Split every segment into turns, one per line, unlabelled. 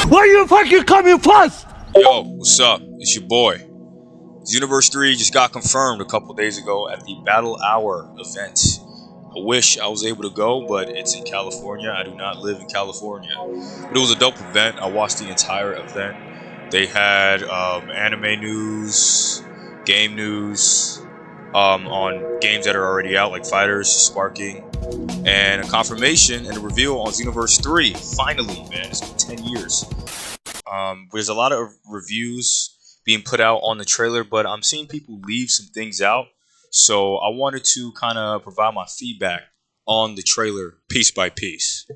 Why you fucking coming first?
Yo, what's up? It's your boy. Xenoverse 3 just got confirmed a couple days ago at the Battle Hour event. I wish I was able to go, but it's in California. I do not live in California. But it was a dope event. I watched the entire event. They had anime news, game news, on games that are already out, like Fighters, Sparking, and a confirmation and a reveal on Xenoverse 3. Finally, man, it's been 10 years. There's a lot of reviews being put out on the trailer, but I'm seeing people leave some things out. So I wanted to kind of provide my feedback on the trailer piece by piece.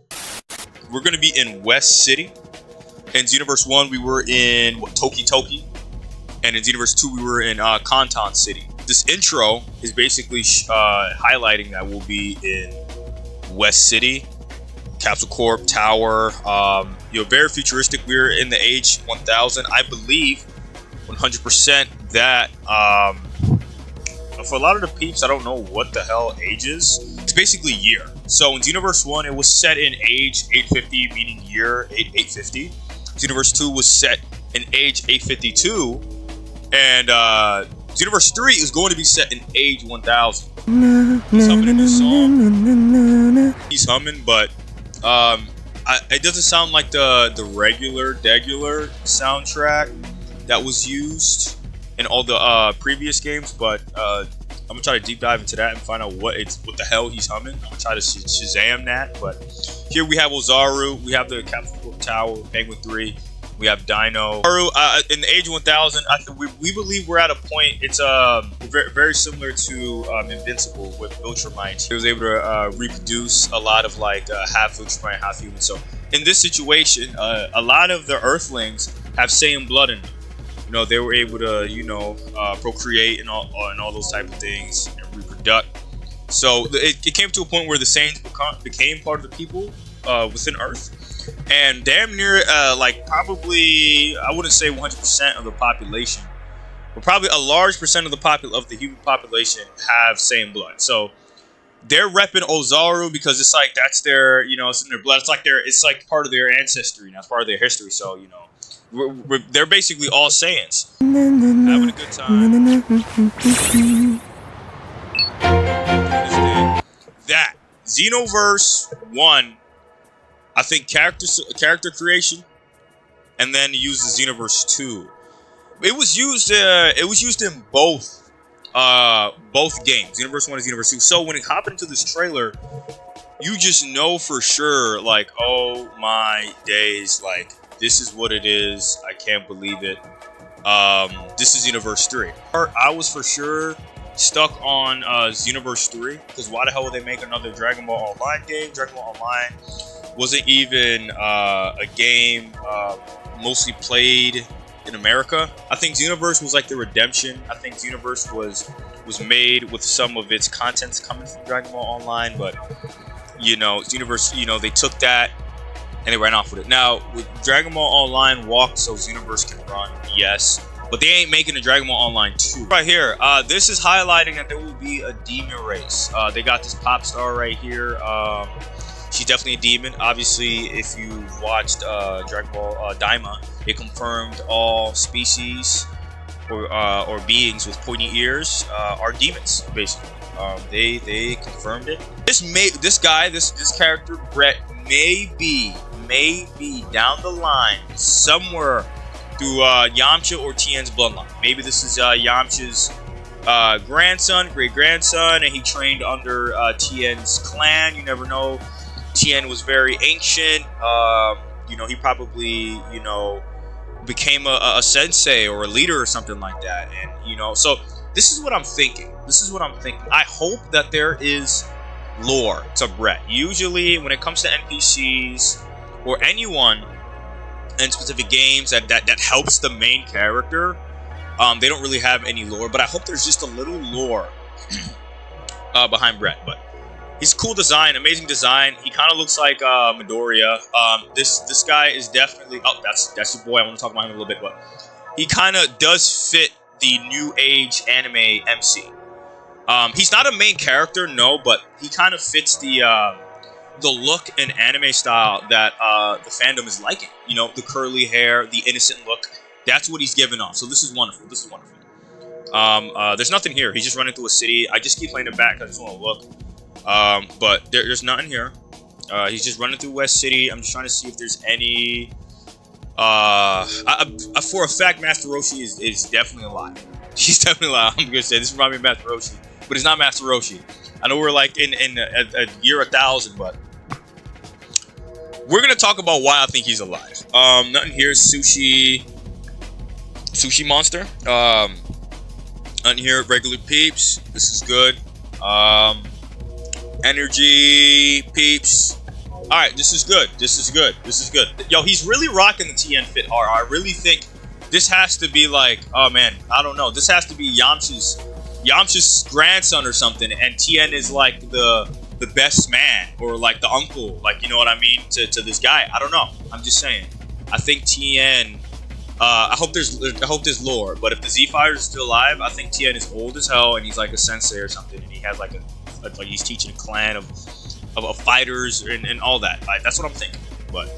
We're going to be in West City. In Xenoverse 1, we were in Toki Toki. And in Xenoverse 2, we were in Kanton City. This intro is basically highlighting that we'll be in West City. Capsule Corp, Tower, very futuristic. We're in the age 1000. I believe 100% that for a lot of the peeps, I don't know what the hell age is. It's basically year. So in Xenoverse 1, it was set in age 850, meaning year 850. Xenoverse 2 was set in age 852. And Xenoverse 3 is going to be set in age 1000. He's humming in this song. He's humming, but it doesn't sound like the regular soundtrack that was used in all the previous games, but I'm gonna try to deep dive into that and find out what the hell he's humming. I'm gonna try to Shazam that. But here we have Ozaru, we have the Capsule Tower, Penguin 3, we have Dino. In the age 1000, we believe we're at a point. It's very, very similar to Invincible with Viltrumite. He was able to reproduce a lot of like half Viltrumite, half human. So in this situation, a lot of the Earthlings have Saiyan blood in them. They were able to procreate and all those type of things and reproduce. So it came to a point where the Saiyans became part of the people within Earth. And damn near, probably, I wouldn't say 100% of the population, but probably a large percent of the human population have Saiyan blood. So they're repping Ozaru because it's like that's their, it's in their blood. It's like part of their ancestry, and that's part of their history. So they're basically all Saiyans having a good time. That Xenoverse 1. I think character creation, and then uses Xenoverse 2. It was used in both games, Xenoverse 1 and Xenoverse 2. So when it happened into this trailer, you just know for sure, like, oh my days, like this is what it is. I can't believe it. This is Xenoverse 3. I was for sure stuck on Xenoverse 3 because why the hell would they make another Dragon Ball Online game? Dragon Ball Online wasn't even a game mostly played in America. I think Xenoverse was like the redemption. I think Xenoverse was made with some of its contents coming from Dragon Ball Online, but Xenoverse, they took that and they ran off with it. Now with Dragon Ball Online walked so Xenoverse can run, yes, but they ain't making a Dragon Ball Online 2. Right here, this is highlighting that there will be a demon race. They got this pop star right here. She's definitely a demon. Obviously, if you watched Dragon Ball Daima, it confirmed all species or beings with pointy ears are demons. Basically, they confirmed it. This character Brett may be down the line somewhere through Yamcha or Tien's bloodline. Maybe this is Yamcha's great grandson, and he trained under Tien's clan. You never know. Tien was very ancient. He probably, became a sensei or a leader or something like that. And, so this is what I'm thinking. I hope that there is lore to Brett. Usually when it comes to NPCs or anyone in specific games that helps the main character, they don't really have any lore. But I hope there's just a little lore behind Brett. But he's cool design, amazing design. He kind of looks like Midoriya. This guy is definitely. Oh, that's your boy. I want to talk about him a little bit, but he kind of does fit the new age anime MC. He's not a main character, no, but he kind of fits the the look and anime style that the fandom is liking. You know, the curly hair, the innocent look. That's what he's giving off. So this is wonderful. This is wonderful. There's nothing here. He's just running through a city. I just keep playing it back because I just want to look. But there's nothing here. He's just running through West City. I'm just trying to see if there's any. For a fact, Master Roshi is definitely alive. He's definitely alive. I'm gonna say this is probably Master Roshi, but it's not Master Roshi. I know we're like in a year 1000, but we're gonna talk about why I think he's alive. Nothing here. Sushi monster. Nothing here. Regular peeps. This is good. Energy peeps. All right, this is good. This is good. This is good. Yo, he's really rocking the TN Fit hard. I really think this has to be like, oh man, I don't know. This has to be Yamcha's grandson or something, and TN is like the best man or like the uncle, like, you know what I mean, to this guy. I don't know. I'm just saying. I think TN. I hope there's lore, but if the Z Fighter is still alive, I think TN is old as hell and he's like a sensei or something, and he has like like he's teaching a clan of fighters and all that. That's what I'm thinking. But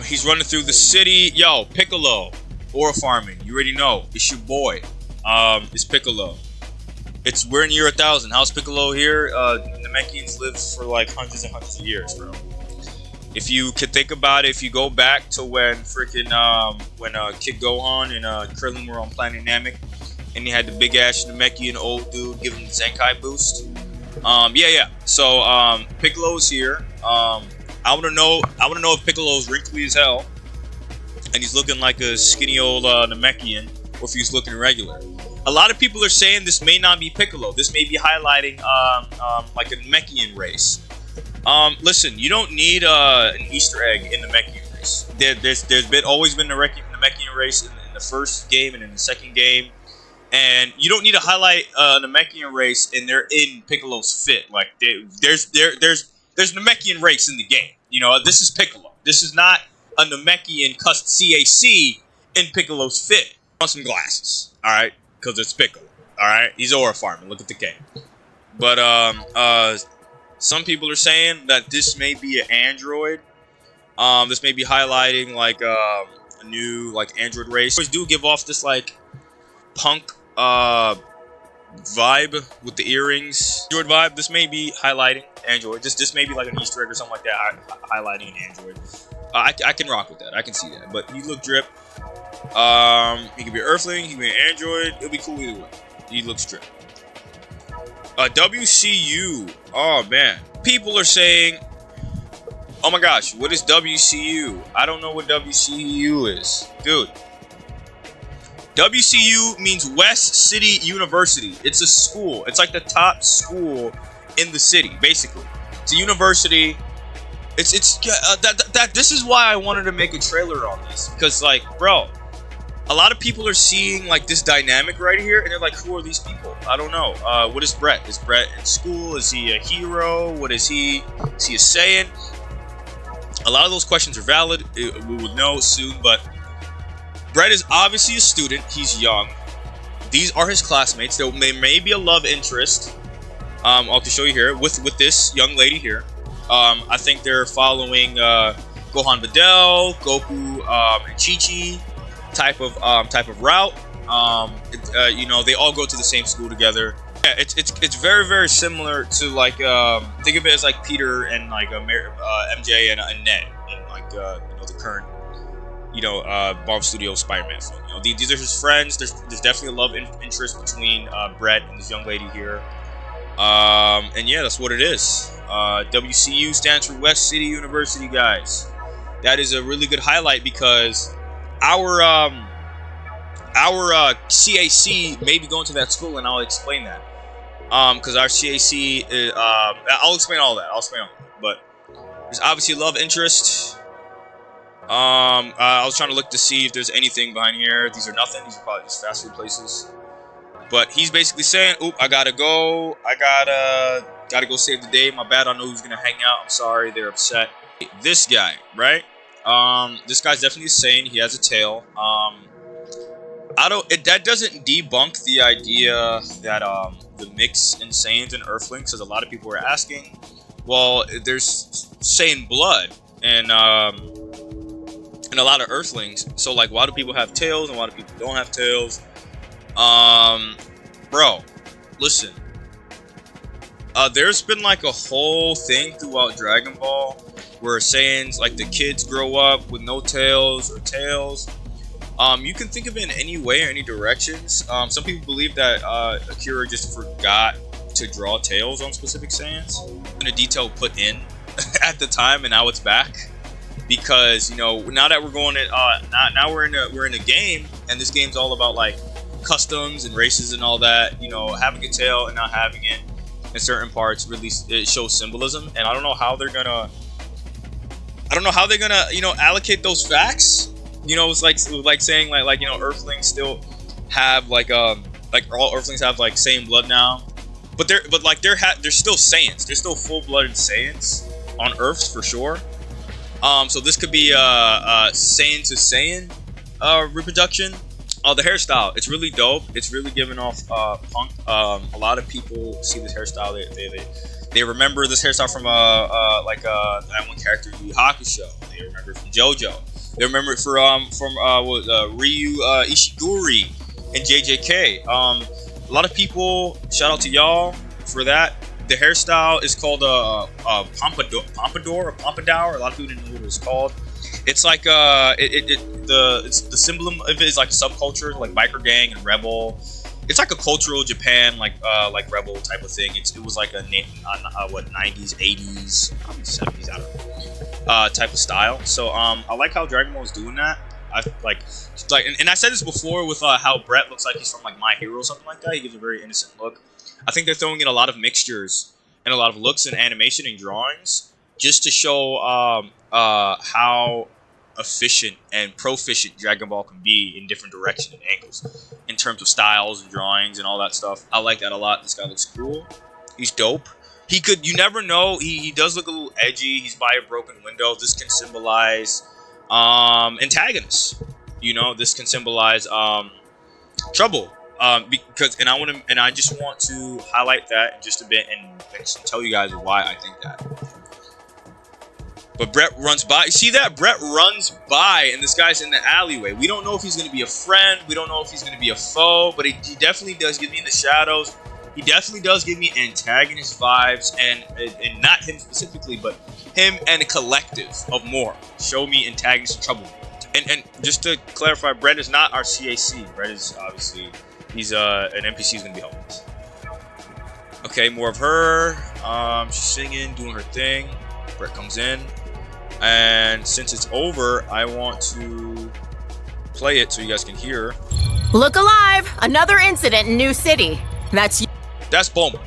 he's running through the city. Yo, Piccolo, Aura farming. You already know. It's your boy. It's Piccolo. We're in year 1000. How's Piccolo here? Namekians lived for like hundreds and hundreds of years, bro. If you could think about it, if you go back to when freaking Kid Gohan and Krillin were on Planet Namek, and he had the big ass Namekian old dude giving him the Zenkai boost. Yeah. So Piccolo's here. I wanna know if Piccolo's wrinkly as hell and he's looking like a skinny old Namekian, or if he's looking regular. A lot of people are saying this may not be Piccolo. This may be highlighting like a Namekian race. Listen, you don't need an Easter egg in the Namekian race. There's always been a Namekian race in the first game and in the second game. And you don't need to highlight a Namekian race, and they're in Piccolo's fit. Like there's Namekian race in the game. You know, this is Piccolo. This is not a Namekian CAC in Piccolo's fit. On some glasses, all right, because it's Piccolo. All right, he's aura farming. Look at the game. But some people are saying that this may be an android. This may be highlighting like a new like android race. Always do give off this like punk vibe with the earrings. Android vibe. This may be highlighting android. This may be like an Easter egg or something like that, highlighting an android. I can rock with that. I can see that. But he look drip. He could be an Earthling. He could be an android. It'll be cool either way. He looks drip. WCU. Oh man, people are saying, "Oh my gosh, what is WCU?" I don't know what WCU is, dude. WCU means West City University. It's a school. It's like the top school in the city, basically. It's a university. This is why I wanted to make a trailer on this, because like, bro, a lot of people are seeing like this dynamic right here, and they're like, "Who are these people?" I don't know. What is Brett? Is Brett in school? Is he a hero? What is he? Is he a Saiyan? A lot of those questions are valid. We will know soon, but Brett is obviously a student. He's young. These are his classmates. There may be a love interest. I'll have to show you here with this young lady here. I think they're following Gohan Videl, Goku, and Chi-Chi type of route. You know, they all go to the same school together. Yeah, it's very, very similar to like think of it as like Peter and like MJ and Ned and like you know, the current Marvel Studios Spider-Man film. You know, these are his friends. There's definitely a love interest between Brett and this young lady here. And yeah, that's what it is. WCU stands for West City University, guys. That is a really good highlight because our CAC may be going to that school, and I'll explain that. Because our CAC, I'll explain all that. But there's obviously love interest. I was trying to look to see if there's anything behind here. These are nothing. These are probably just fast food places. But he's basically saying, "Oop, I gotta go. I gotta go save the day. My bad. I know who's gonna hang out. I'm sorry. They're upset." This guy, right? This guy's definitely insane. He has a tail. That doesn't debunk the idea that the mix in Saiyans and Earthlings, because a lot of people were asking. Well, there's Saiyan blood and a lot of Earthlings. So like, why do people have tails and why do people don't have tails? Bro, listen. There's been like a whole thing throughout Dragon Ball where Saiyans, like the kids, grow up with no tails or tails. You can think of it in any way or any directions. Some people believe that Akira just forgot to draw tails on specific Saiyans. And a detail put in at the time, and now it's back because now that we're going in, now we're in a game, and this game's all about like customs and races and all that. Having a tail and not having it in certain parts really it shows symbolism, and I don't know how they're gonna allocate those facts. It's like saying like Earthlings still have like all Earthlings have like same blood now, but they're still Saiyans. They're still full-blooded Saiyans on Earth for sure. So this could be Saiyan to Saiyan reproduction. The hairstyle, it's really dope. It's really giving off punk. A lot of people see this hairstyle. They remember this hairstyle from that one character in Yu Yu Hakusho. They remember it from JoJo. They remember it from Ryu Ishiguri and JJK. A lot of people, shout out to y'all for that. The hairstyle is called pompadour. A lot of people didn't know what it was called. It's like the symbol of it is like a subculture, like biker gang and rebel. It's like a cultural Japan, like rebel type of thing. It was like a 90s, 80s, probably 70s, I don't know, type of style. So I like how Dragon Ball is doing that. I like, and I said this before with how Brett looks like he's from like My Hero or something like that. He gives a very innocent look. I think they're throwing in a lot of mixtures and a lot of looks in animation and drawings just to show how efficient and proficient Dragon Ball can be in different directions and angles in terms of styles and drawings and all that stuff. I like that a lot. This guy looks cool. He's dope. You never know. He does look a little edgy. He's by a broken window. This can symbolize antagonists. This can symbolize trouble. Because I just want to highlight that in just a bit and tell you guys why I think that. But Brett runs by. See that? Brett runs by, and this guy's in the alleyway. We don't know if he's going to be a friend. We don't know if he's going to be a foe. But he definitely does give me in the shadows. He definitely does give me antagonist vibes, and not him specifically, but him and a collective of more. Show me antagonist and trouble. And just to clarify, Brett is not our CAC. Brett is obviously he's an NPC who's going to be helping us. Okay, more of her. She's singing, doing her thing. Brett comes in. And since it's over, I want to play it so you guys can hear.
Look alive! Another incident in New City. That's
Bulma.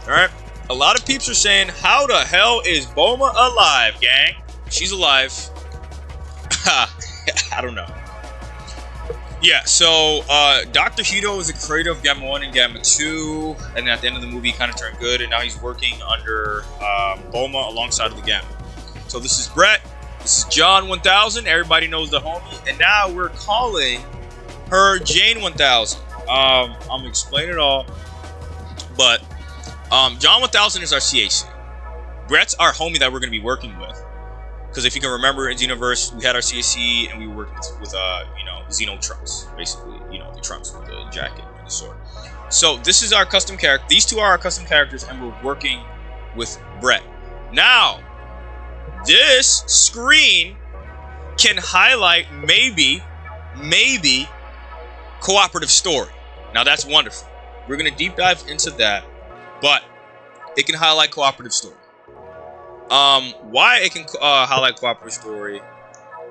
Alright? A lot of peeps are saying, how the hell is Bulma alive, gang? She's alive. I don't know. Yeah, so Dr. Hito is the creator of Gamma 1 and Gamma 2. And at the end of the movie, he kind of turned good. And now he's working under Bulma alongside of the Gamma. So this is Brett. This is John 1000. Everybody knows the homie. And now we're calling her Jane 1000. I'm going to explain it all. But John 1000 is our CAC. Brett's our homie that we're going to be working with. Because if you can remember in Xenoverse, we had our CAC and we were working with Xeno Trunks. Basically, the Trunks with the jacket and the sword. So this is our custom character. These two are our custom characters and we're working with Brett. Now, this screen can highlight maybe cooperative story. Now that's wonderful. We're going to deep dive into that, but it can highlight cooperative story. Why it can highlight cooperative story,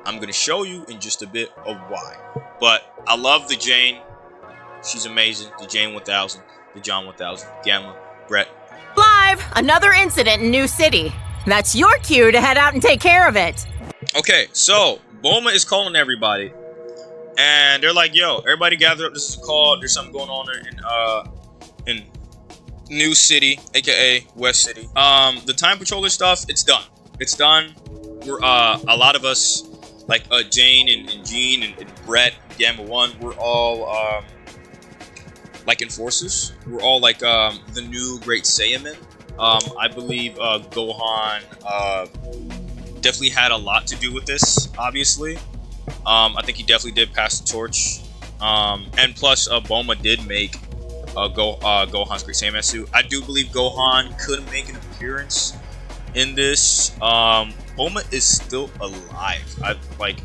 I'm going to show you in just a bit of why. But I love the Jane. She's amazing. The Jane 1000, the John 1000, Gamma, Brett.
live! Another incident in New City. That's your cue to head out and take care of it.
Okay, so Bulma is calling everybody. And they're like, yo, everybody gather up. This is a call. There's something going on in New City, aka West City. The Time Patroller stuff, it's done. It's done. We're a lot of us, like Jane and Jean and Brett, Gamma 1, we're all like enforcers. We're all like the new Great Saiyaman. I believe Gohan definitely had a lot to do with this, obviously. I think he definitely did pass the torch. And plus, Bulma did make Gohan's Great Saiyaman suit. I do believe Gohan could make an appearance in this. Bulma is still alive.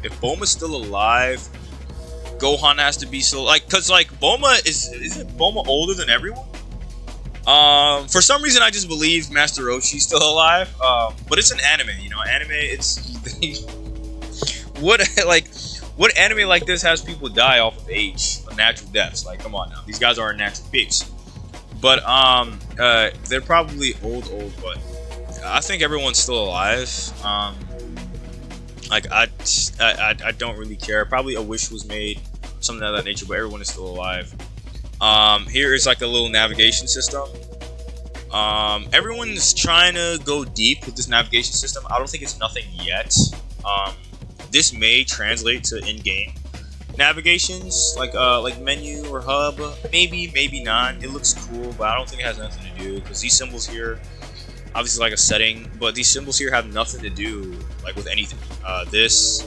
If Bulma's still alive, Gohan has to be so cause Bulma isn't Bulma older than everyone? For some reason I just believe Master Roshi's still alive. But it's an anime, you know. Anime, it's what anime like this has people die off of age, of natural deaths? Like, come on now, these guys aren't natural peaks. But they're probably old, but I think everyone's still alive. I don't really care. Probably a wish was made, something of that nature, but everyone is still alive. Here is like a little navigation system. Everyone's trying to go deep with this navigation system. I don't think it's nothing yet. This may translate to in-game navigations, like menu or hub. Maybe not. It looks cool, but I don't think it has nothing to do, because these symbols here, obviously like a setting, but these symbols here have nothing to do like with anything. This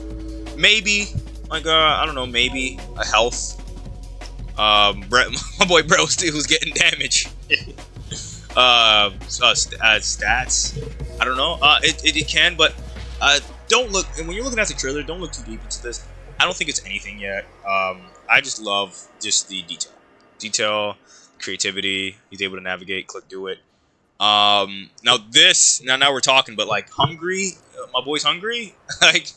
maybe I don't know, maybe a health. Brett, my boy Brett who's getting damage. Stats. I don't know. It can, but don't look. And when you're looking at the trailer, don't look too deep into this. I don't think it's anything yet. I just love just the detail, creativity. He's able to navigate, click, do it. Now we're talking, but like Hungry, my boy's hungry. Like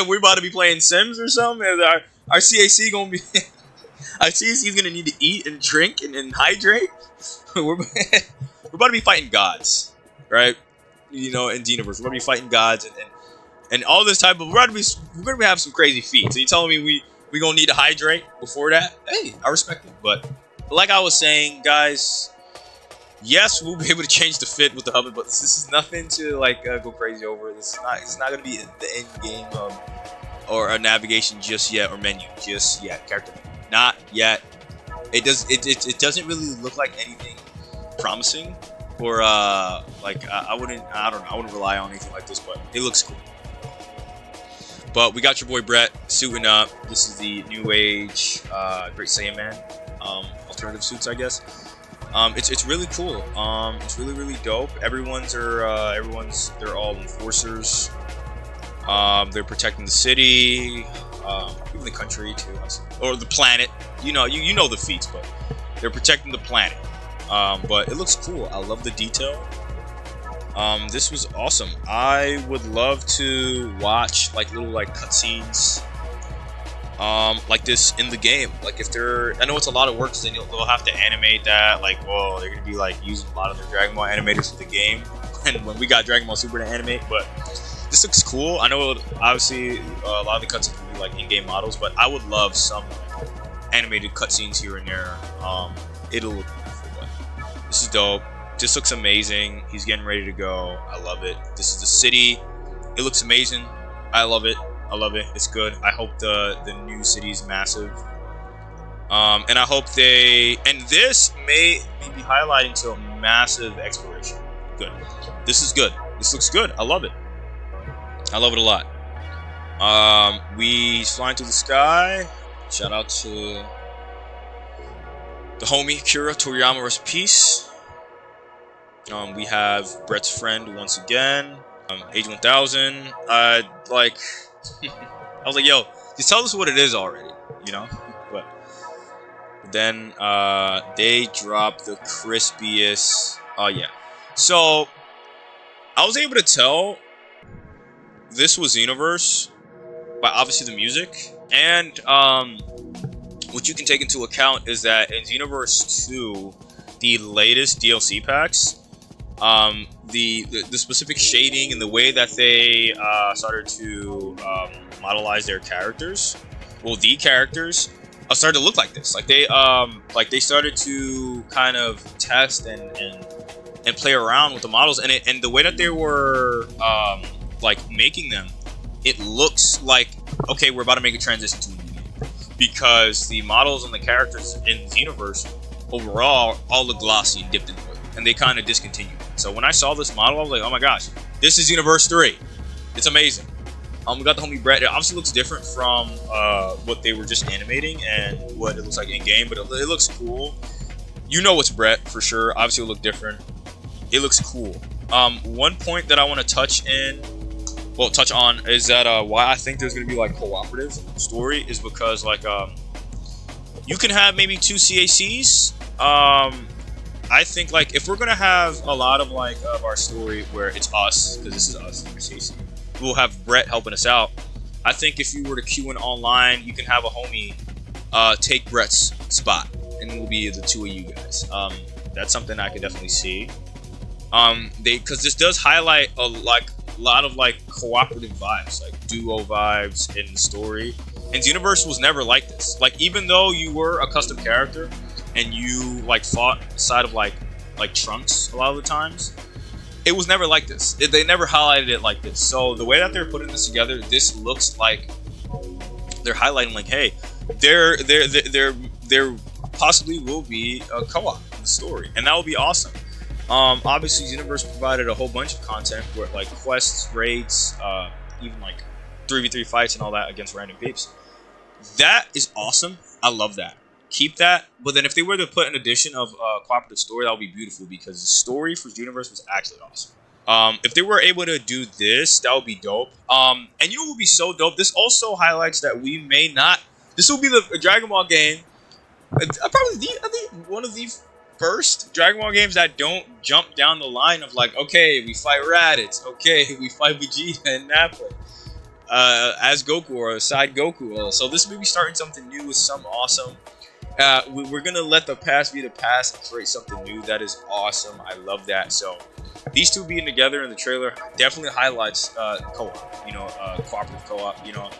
we're about to be playing Sims or something. Our CAC gonna be. Our CAC is gonna need to eat and drink and hydrate. we're about to be fighting gods, right? You know, in Xenoverse, we're gonna be fighting gods and all this type of. We're gonna have some crazy feats. So you telling me we gonna need to hydrate before that? Hey, I respect it. But like I was saying, guys. Yes, we'll be able to change the fit with the hub, but this is nothing to like go crazy over. It's not gonna be the end game or a navigation just yet, or menu just yet. Character not yet. It doesn't really look like anything promising, or I wouldn't rely on anything like this, but it looks cool. But we got your boy Brett suiting up. This is the new age Great Saiyaman alternative suits, I guess. It's really cool. It's really dope. They're all enforcers. They're protecting the city, even the country too, or the planet. You know the feats, but they're protecting the planet. But it looks cool. I love the detail. This was awesome. I would love to watch like little cutscenes. Like this in the game. Like if I know it's a lot of work, because then they'll have to animate that. Like, whoa, they're gonna be like using a lot of their Dragon Ball animators for the game. And when we got Dragon Ball Super to animate, but this looks cool. I know obviously a lot of the cutscenes will be like in-game models, but I would love some animated cutscenes here and there. It'll look beautiful. But this is dope. This looks amazing. He's getting ready to go. I love it. This is the city. It looks amazing. I love it. It's good. I hope the new city is massive. And I hope this may be highlighting to a massive exploration. Good. This is good. This looks good. I love it. I love it a lot. He's flying through the sky. Shout out to the homie Kira Toriyama, rest in peace. We have Brett's friend once again. Age 1000. I was like, yo, just tell us what it is already, you know? But then they dropped the crispiest. Oh yeah. So I was able to tell this was Xenoverse by obviously the music, and what you can take into account is that in Xenoverse 2, the latest DLC packs, the specific shading and the way that they started to modelize their characters, well, the characters started to look like this. Like they started to kind of test and play around with the models, and the way that they were making them, it looks like, okay, we're about to make a transition to a new game, because the models and the characters in Xenoverse overall all look glossy and dipped in oil. and they kind of discontinued it. So when I saw this model, I was like, oh my gosh, this is Xenoverse 3. It's amazing. We got the homie Brett. It obviously looks different from what they were just animating and what it looks like in game, but it looks cool. You know it's Brett for sure. Obviously it'll look different. It looks cool. One point that I want to touch on is that why I think there's going to be like cooperative story is because like you can have maybe 2 CACs. I think like if we're gonna have a lot of like of our story where it's us, because this is us, we're CAC, we'll have Brett helping us out. I think if you were to queue in online, you can have a homie take Brett's spot, and it will be the 2 of you guys. That's something I could definitely see. Because this does highlight a lot of like cooperative vibes, like duo vibes in the story. And Xenoverse was never like this. Like even though you were a custom character and you like fought inside of like Trunks a lot of the times, it was never like this. They never highlighted it like this. So the way that they're putting this together, this looks like they're highlighting like, hey, there possibly will be a co-op in the story, and that will be awesome. Obviously Xenoverse provided a whole bunch of content where like quests, raids, even like 3v3 fights and all that against random peeps. That is awesome. I love that. Keep that. But then if they were to put an addition of cooperative story, that would be beautiful, because the story for Xenoverse was actually awesome. If they were able to do this, that would be dope. And you know what would be so dope? This also highlights that we may not. This will be the Dragon Ball game. Probably I think one of the first Dragon Ball games that don't jump down the line of like, okay, we fight Raditz, okay, we fight Vegeta and Nappa as Goku or side Goku. So this may be starting something new with some awesome. We're gonna let the past be the past and create something new. That is awesome. I love that. So these two being together in the trailer definitely highlights co-op. You know, cooperative co-op. You know,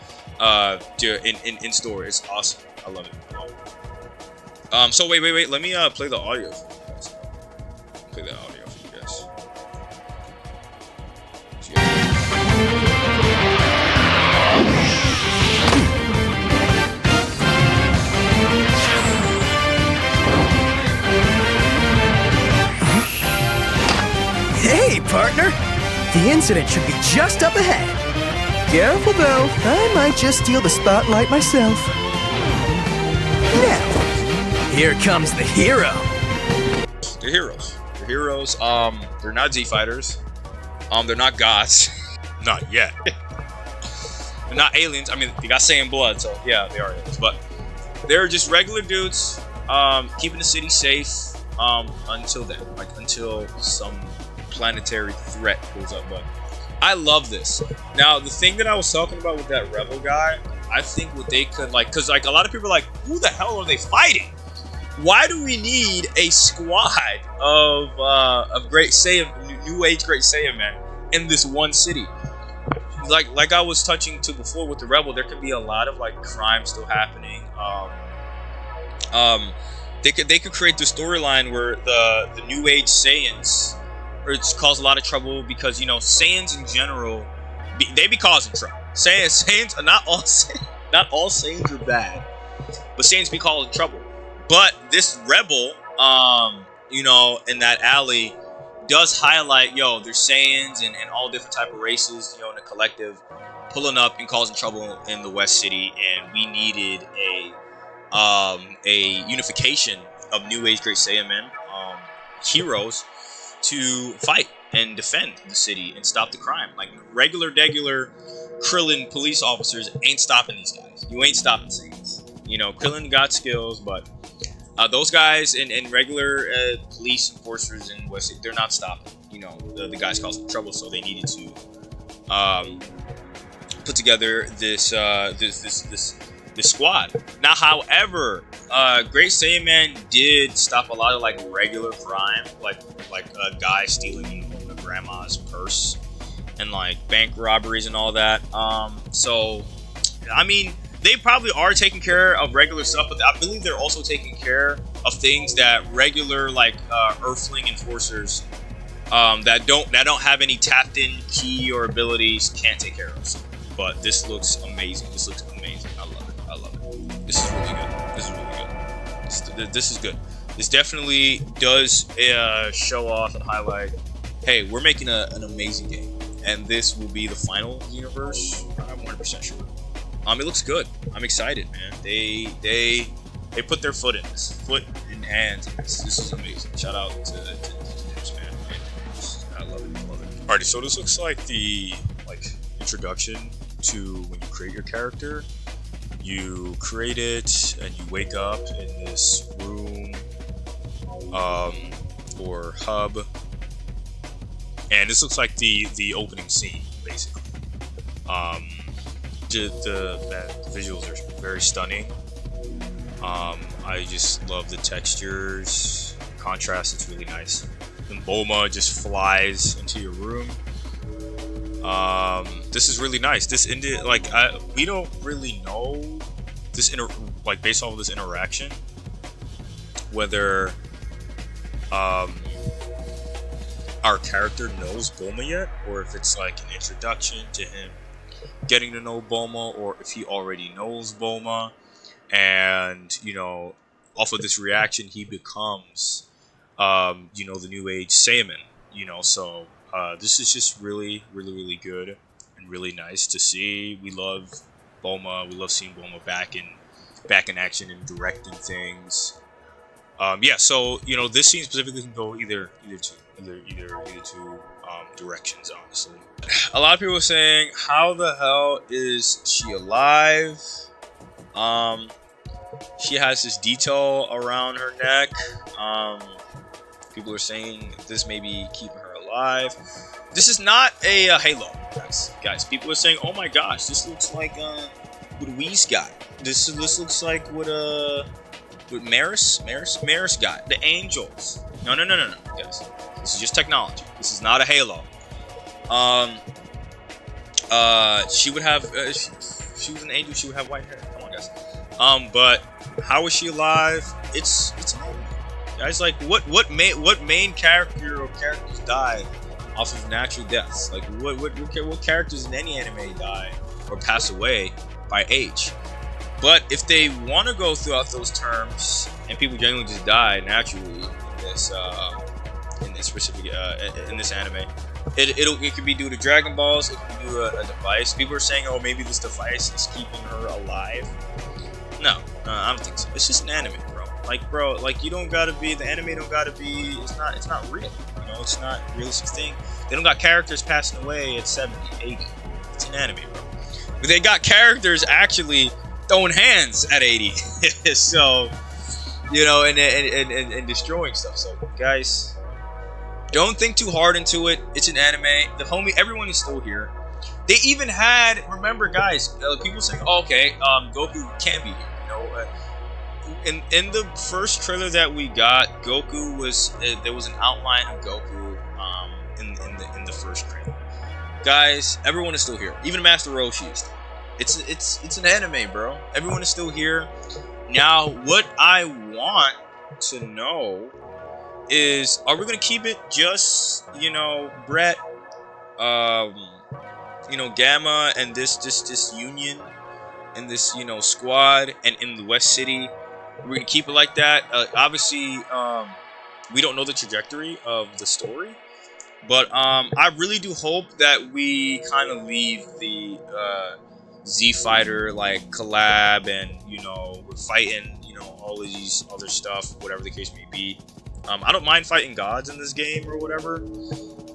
in story. It's awesome. I love it. So wait. Let me play the audio for you guys. Play the audio for you guys.
Hey, partner! The incident should be just up ahead. Careful, though. I might just steal the spotlight myself. Now, here comes the hero.
They're heroes. They're heroes. They're not Z fighters. They're not gods. Not yet. They're not aliens. I mean, they got Saiyan blood, so yeah, they are aliens. But they're just regular dudes, keeping the city safe. Until then, like until some planetary threat goes up. But I love this. Now, the thing that I was talking about with that rebel guy, I think what they could like, because like a lot of people are like, who the hell are they fighting? Why do we need a squad of Great Saiyan, New Age Great Saiyan men in this one city? Like I was touching to before with the rebel, there could be a lot of like crime still happening. They could create the storyline where the New Age Saiyans, or it's caused a lot of trouble because, you know, Saiyans in general, they be causing trouble. Saiyans are not all Saiyans are bad, but Saiyans be causing trouble. But this rebel, you know, in that alley, does highlight, yo, there's Saiyans and all different type of races, you know, in a collective, pulling up and causing trouble in the West City, and we needed a unification of New Age Great Saiyan men, heroes, to fight and defend the city and stop the crime. Like regular Krillin police officers ain't stopping these guys. You ain't stopping Saiyans. You know, Krillin got skills, but those guys and regular police enforcers in West City, they're not stopping. You know, the guys causing trouble, so they needed to put together this squad. Now, however, Great Saiyan Man did stop a lot of like regular crime, like a guy stealing, you know, a grandma's purse and like bank robberies and all that. So, I mean, they probably are taking care of regular stuff, but I believe they're also taking care of things that regular like Earthling enforcers that don't have any tapped in key or abilities can't take care of. But this looks amazing. This looks amazing. I love it. This is really good. This is really good. This is good. This definitely does show off and highlight, hey, we're making an amazing game, and this will be the final Xenoverse. I'm 100% sure. It looks good. I'm excited, man. They put their foot in this, foot and hands in this. This is amazing. Shout out to this, man. I love it. I love it. Alrighty, so this looks like the introduction to when you create your character. You create it, and you wake up in this room, or hub, and this looks like the opening scene, basically. The visuals are very stunning. I just love the textures, contrast. It's really nice. And Bulma just flies into your room. This is really nice. This ended we don't really know this based off of this interaction, whether our character knows Bulma yet, or if it's like an introduction to him getting to know Bulma, or if he already knows Bulma, and off of this reaction he becomes the new age Saiyaman. So this is just really good and really nice to see. We love Bulma. We love seeing Bulma back in action and directing things. Yeah, so this scene specifically can go either two directions, honestly. A lot of people are saying, how the hell is she alive? She has this detail around her neck. People are saying this may be keeping her alive. This is not a Halo, guys. People are saying, oh my gosh, this looks like what Whis got. This looks like what Maris got. The Angels. No, guys. This is just technology. This is not a Halo. She would have. If she was an angel, she would have white hair. Come on, guys. But how is she alive? It's guys. Like what main character or characters die off of natural deaths? Like what characters in any anime die or pass away by age? But if they want to go throughout those terms and people genuinely just die naturally in this specific in this anime, it could be due to Dragon Balls. It could be due to a device. People are saying, oh, maybe this device is keeping her alive. No, I don't think so. It's just an anime, bro. You don't gotta be, the anime don't gotta be, it's not real. It's not a realistic thing. They don't got characters passing away at 70, 80. It's an anime, bro. But they got characters actually throwing hands at 80. So, and destroying stuff. So, guys, don't think too hard into it. It's an anime. Everyone is still here. They even had, remember, guys, people saying, oh, okay, Goku can't be here. In the first trailer that we got, Goku was there was an outline of Goku in the first trailer. Guys, everyone is still here. Even Master Roshi is still. It's an anime, bro. Everyone is still here. Now, what I want to know is, are we gonna keep it just Brett, Gamma, and this union, and this squad, and in the West City? We're gonna keep it like that. Obviously, we don't know the trajectory of the story, but I really do hope that we kind of leave the Z Fighter collab, and we're fighting all of these other stuff, whatever the case may be. I don't mind fighting gods in this game or whatever,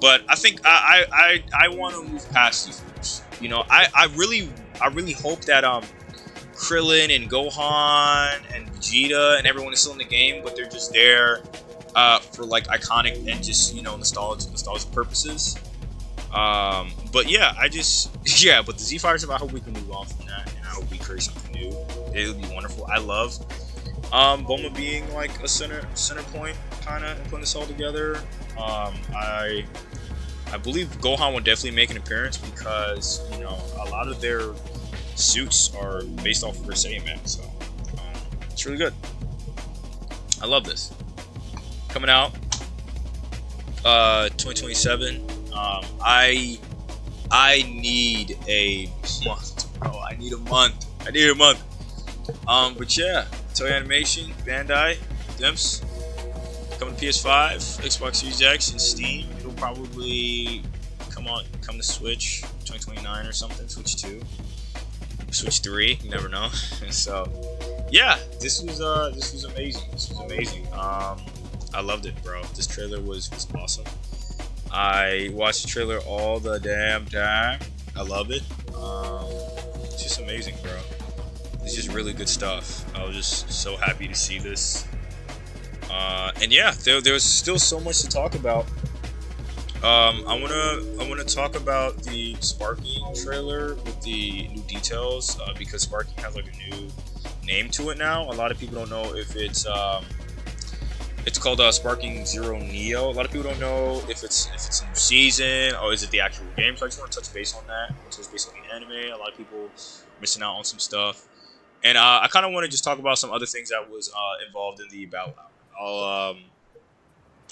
but I think I want to move past these moves. I really hope that Krillin and Gohan and Vegeta and everyone is still in the game, but they're just there for iconic and just nostalgia purposes. But yeah, but the Z Fighters, I hope we can move on from that, and I hope we create something new. It would be wonderful. I love Bulma being a center point kind of, and putting this all together. I believe Gohan will definitely make an appearance, because a lot of their suits are based off of her Saiyaman, so it's really good. I love this. Coming out 2027. I need a month, bro. I need a month. But yeah, Toei Animation, Bandai, Dimps, PS5, Xbox Series X, and Steam. It'll probably come to Switch 2029 or something. Switch 2, Switch 3. You never know. So, yeah, this was amazing. This was amazing. I loved it, bro. This trailer was awesome. I watched the trailer all the damn time. I love it. It's just amazing, bro. It's just really good stuff. I was just so happy to see this. And yeah, there's still so much to talk about. I wanna talk about the Sparking trailer with the new details, because Sparking has like a new name to it now. A lot of people don't know if it's called Sparking Zero Neo. A lot of people don't know if it's a new season or is it the actual game. So I just want to touch base on that. So it's based on the anime. A lot of people are missing out on some stuff, and I kind of want to just talk about some other things that was involved in the battle hour.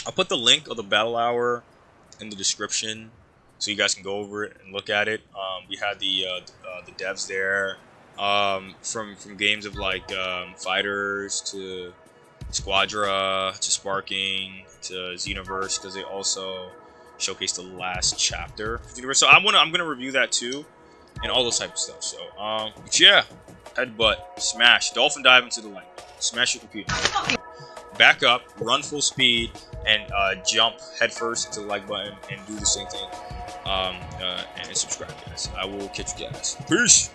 I'll put the link of the battle hour in the description so you guys can go over it and look at it. We had the devs there, from games of like Fighters to Squadra to Sparking to Xenoverse, because they also showcased the last chapter. So I'm gonna review that too, and all those type of stuff. So but yeah, headbutt, smash, dolphin dive into the light, smash your computer, back up, run full speed, and jump headfirst into the like button and do the same thing. And subscribe, guys. I will catch you guys. Peace.